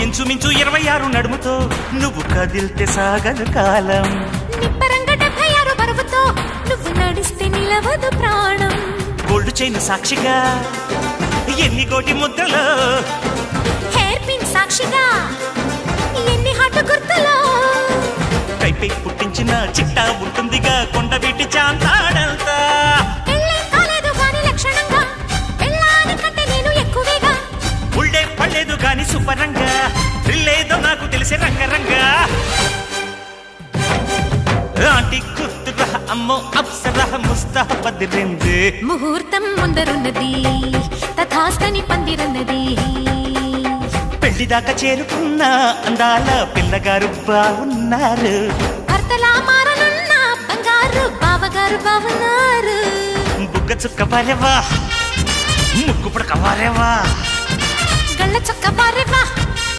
ఇంచుమించు 26 నడుముతో నువ్వు కదిల్తే సాగదు కాలం. నిబ్బరంగ 76 బరువుతో నువ్వు నడిస్తే నిలవదు ప్రాణం. గోల్డ్ చైన్ సాక్షిగా ఎన్ని కోటి ముద్దలో, హెయిర్ పిన్ సాక్షిగా ఎన్ని హాటు గుర్తులో, కైపై పుట్టించిన చిట్టా ఉంటుందిగా కొండ వీటి చాంతాడంతా. పెళ్ళే కాలేదు గాని లక్షణంగా పెళ్ళాని కంటే నేను ఎక్కువేగా. ఉళ్ళే పడలేదు గాని సుపరంగా రిల్లేదో నాకు తెలిసి రంగరంగా. ఆంటీ కూతురా అమ్మో అప్సరా ముస్తాబదిరింది. ముహూర్తం ముందరున్నది తథాస్తని పందిరన్నది. పెళ్లిదాకా చేరుకున్న అందాల పిల్లగారు బాగున్నారు. భర్తలా మారనున్న బంగారు బావగారు బావున్నారు. బుగ్గ చుక్క వారేవా, ముక్కు పుడక వారేవా, గళ్ళ చొక్క బారెవా,